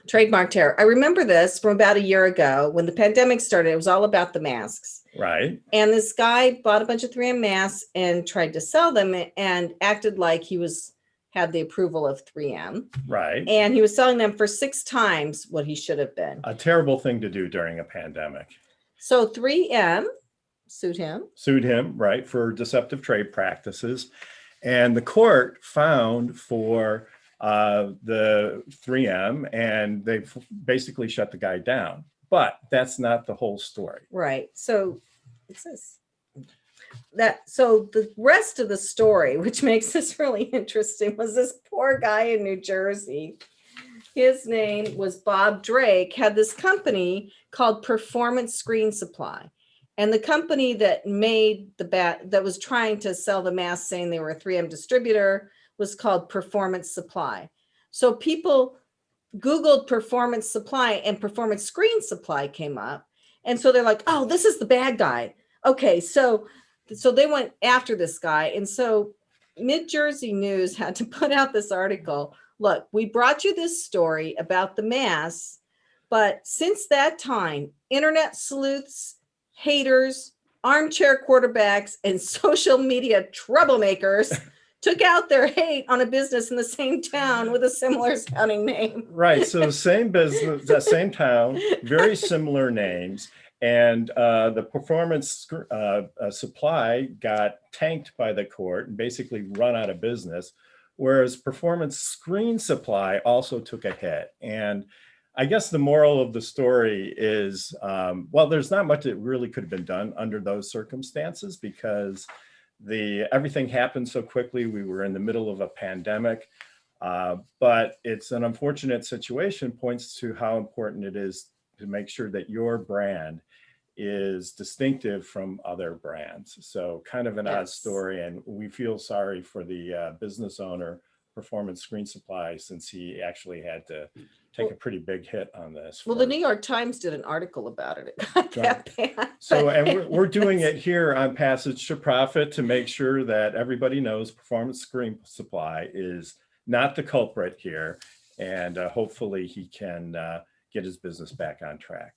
Trademark terror. I remember this from about a year ago when the pandemic started. It was all about the masks. Right. And this guy bought a bunch of 3M masks and tried to sell them and acted like he had the approval of 3M. Right. And he was selling them for 6 times what he should have been. A terrible thing to do during a pandemic. So 3M sued him, right, for deceptive trade practices. And the court found for the 3M, and they basically shut the guy down. But that's not the whole story. Right. So it's this. So the rest of the story, which makes this really interesting, was this poor guy in New Jersey. His name was Bob Drake, had this company called Performance Screen Supply. And the company that made that was trying to sell the masks saying they were a 3M distributor was called Performance Supply. So people Googled Performance Supply and Performance Screen Supply came up. And so they're like, oh, this is the bad guy. Okay, so they went after this guy. And so Mid-Jersey News had to put out this article. Look, we brought you this story about the masks, but since that time, internet sleuths, haters, armchair quarterbacks, and social media troublemakers took out their hate on a business in the same town with a similar sounding name. Right. So same business, the same town, very similar names. And the Performance Supply got tanked by the court and basically run out of business, whereas Performance Screen Supply also took a hit. And I guess the moral of the story is, well, there's not much that really could have been done under those circumstances because everything happened so quickly. We were in the middle of a pandemic, but it's an unfortunate situation, points to how important it is to make sure that your brand is distinctive from other brands. So kind of an odd story, and we feel sorry for the business owner, Performance Screen Supply, since he actually had to take a pretty big hit on this. Well, the New York Times did an article about it. It got that bad. So, and we're doing it here on Passage to Profit to make sure that everybody knows Performance Screen Supply is not the culprit here, and hopefully he can get his business back on track.